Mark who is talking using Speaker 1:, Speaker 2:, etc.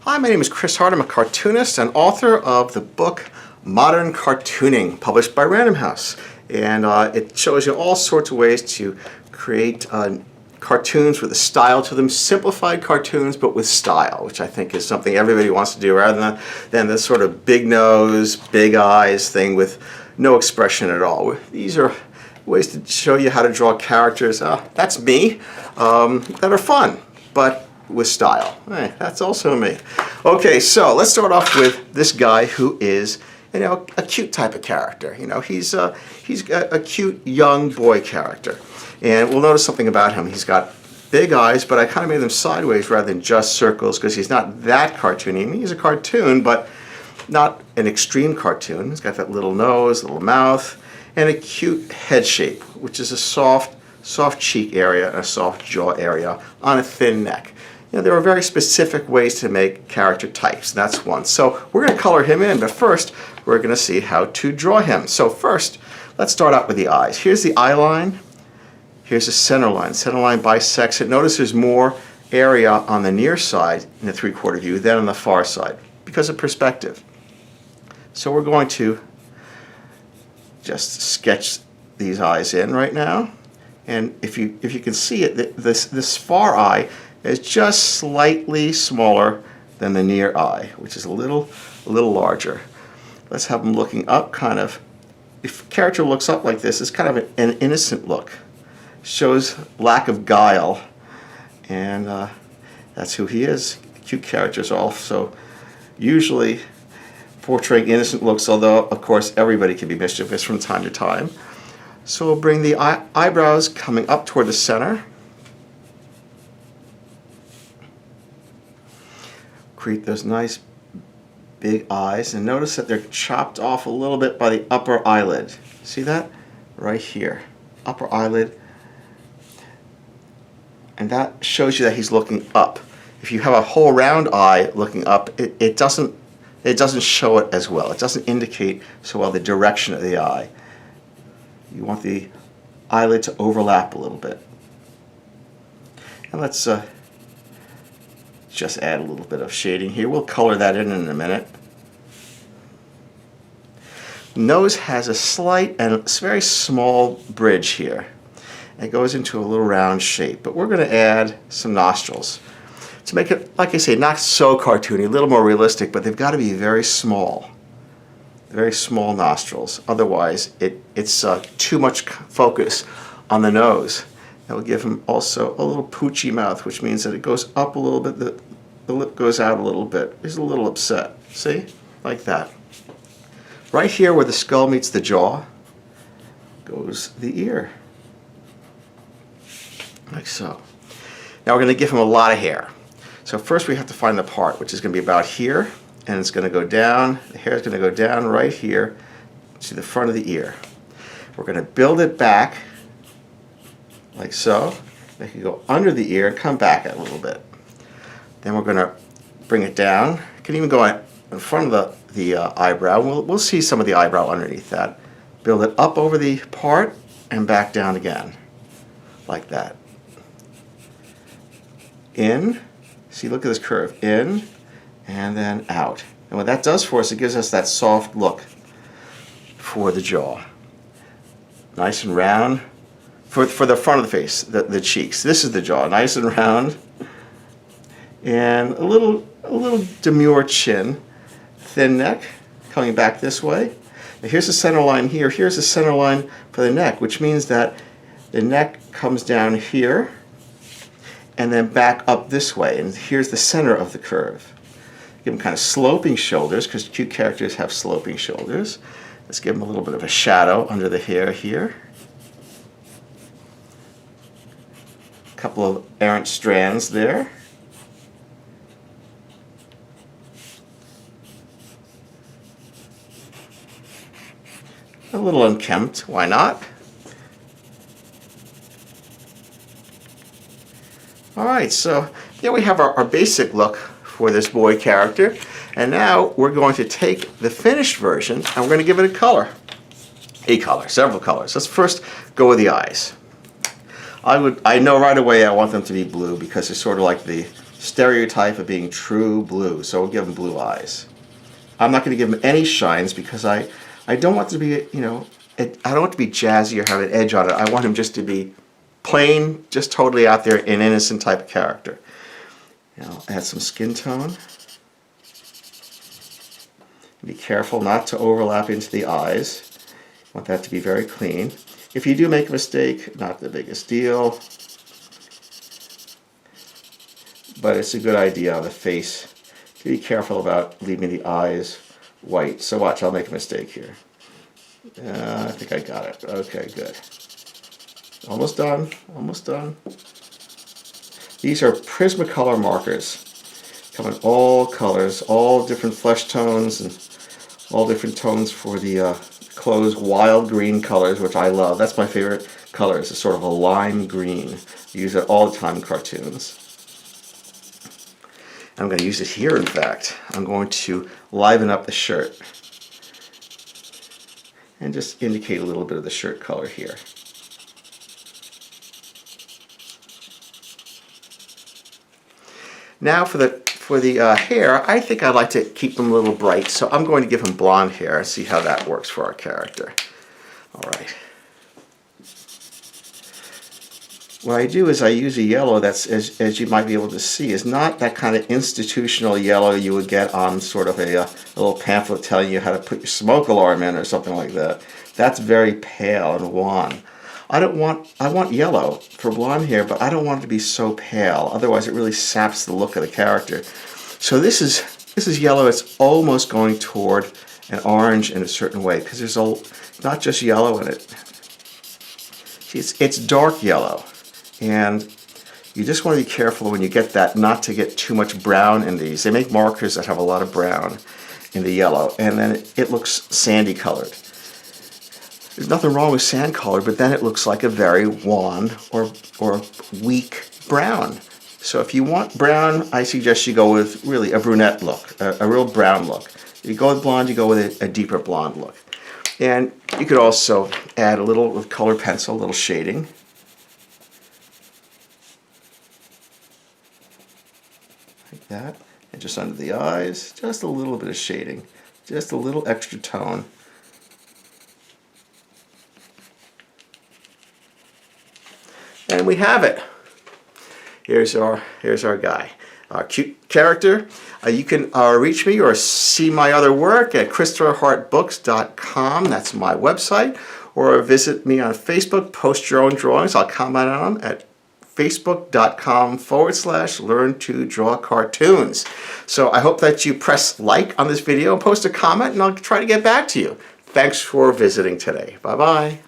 Speaker 1: Hi, my name is Chris Hart. I'm a cartoonist and author of the book Modern Cartooning, published by Random House. And it shows you all sorts of ways to create cartoons with a style to them, simplified cartoons but with style, which I think is something everybody wants to do, rather than this sort of big nose, big eyes thing with no expression at all. These are ways to show you how to draw characters, that's me, that are fun, but with style. Hey, that's also me. Okay, so let's start off with this guy who is, a cute type of character. He's a cute young boy character. And we'll notice something about him. He's got big eyes, but I kind of made them sideways rather than just circles because he's not that cartoony. I mean, he's a cartoon, but not an extreme cartoon. He's got that little nose, little mouth, and a cute head shape, which is a soft cheek area and a soft jaw area on a thin neck. There are very specific ways to make character types, and that's one. So we're going to color him in, but first we're going to see how to draw him. So first, let's start out with the eyes. Here's the eye line. Here's the center line. Center line bisects it. Notice there's more area on the near side in the three-quarter view than on the far side because of perspective. So we're going to just sketch these eyes in right now. And if you can see it, this far eye is just slightly smaller than the near eye, which is a little larger. Let's have him looking up, kind of. If a character looks up like this, it's kind of an innocent look. Shows lack of guile, and that's who he is. Cute characters are also usually portraying innocent looks, although of course everybody can be mischievous from time to time. So we'll bring the eyebrows coming up toward the center. Create those nice big eyes, and notice that they're chopped off a little bit by the upper eyelid. See that? Right here. Upper eyelid. And that shows you that he's looking up. If you have a whole round eye looking up, it doesn't show it as well. It doesn't indicate so well the direction of the eye. You want the eyelid to overlap a little bit. And let's just add a little bit of shading here. We'll color that in a minute. Nose has a slight and very small bridge here. It goes into a little round shape, but we're going to add some nostrils to make it, like I say, not so cartoony, a little more realistic, but they've got to be very small nostrils. Otherwise, it's too much focus on the nose. That'll give him also a little poochy mouth, which means that it goes up a little bit, the lip goes out a little bit. He's a little upset. See? Like that. Right here where the skull meets the jaw goes the ear. Like so. Now we're going to give him a lot of hair. So first we have to find the part, which is going to be about here, and it's going to go down. The hair is going to go down right here to the front of the ear. We're going to build it back like so. Make it go under the ear and come back a little bit. Then we're going to bring it down. It can even go in front of the eyebrow. We'll see some of the eyebrow underneath that. Build it up over the part and back down again, like that. In. See, look at this curve. In and then out. And what that does for us, it gives us that soft look for the jaw. Nice and round. For the front of the face, the cheeks. This is the jaw, nice and round. And a little demure chin. Thin neck, coming back this way. Now here's the center line here. Here's the center line for the neck, which means that the neck comes down here and then back up this way. And here's the center of the curve. Give him kind of sloping shoulders, because cute characters have sloping shoulders. Let's give him a little bit of a shadow under the hair here. A couple of errant strands there. A little unkempt, why not? Alright, so there we have our basic look for this boy character. And now we're going to take the finished version and we're going to give it a color. A color, several colors. Let's first go with the eyes. I know right away I want them to be blue because they're sort of like the stereotype of being true blue, so we'll give him blue eyes. I'm not going to give him any shines because I don't want it to be, you know, I don't want it to be jazzy or have an edge on it. I want him just to be plain, just totally out there, an innocent type of character. Now, add some skin tone. Be careful not to overlap into the eyes. Want that to be very clean. If you do make a mistake, not the biggest deal, but it's a good idea on the face to be careful about leaving the eyes white. So watch, I'll make a mistake here. I think I got it. Okay, good. Almost done, almost done. These are Prismacolor markers. Come in all colors, all different flesh tones, and all different tones for the clothes. Wild green colors, which I love. That's my favorite color. It's a sort of a lime green. I use it all the time in cartoons. I'm going to use it here, in fact. I'm going to liven up the shirt and just indicate a little bit of the shirt color here. Now for the hair, I think I'd like to keep them a little bright, so I'm going to give him blonde hair and see how that works for our character. All right. What I do is I use a yellow that's, as you might be able to see, is not that kind of institutional yellow you would get on sort of a little pamphlet telling you how to put your smoke alarm in or something like that. That's very pale and wan. I want yellow for blonde hair, but I don't want it to be so pale. Otherwise, it really saps the look of the character. So this is yellow. It's almost going toward an orange in a certain way because there's not just yellow in it. See, it's dark yellow, and you just want to be careful when you get that not to get too much brown in these. They make markers that have a lot of brown in the yellow, and then it looks sandy colored. There's nothing wrong with sand color, but then it looks like a very wan or weak brown. So if you want brown, I suggest you go with really a brunette look, a real brown look. If you go with blonde, you go with a deeper blonde look. And you could also add a little with color pencil, a little shading. Like that. And just under the eyes, just a little bit of shading, just a little extra tone. And we have it. Here's our guy. Our cute character. You can reach me or see my other work at ChristopherHartBooks.com. That's my website. Or visit me on Facebook. Post your own drawings. I'll comment on them at Facebook.com/learn-to-draw-cartoons. So I hope that you press like on this video, post a comment, and I'll try to get back to you. Thanks for visiting today. Bye-bye.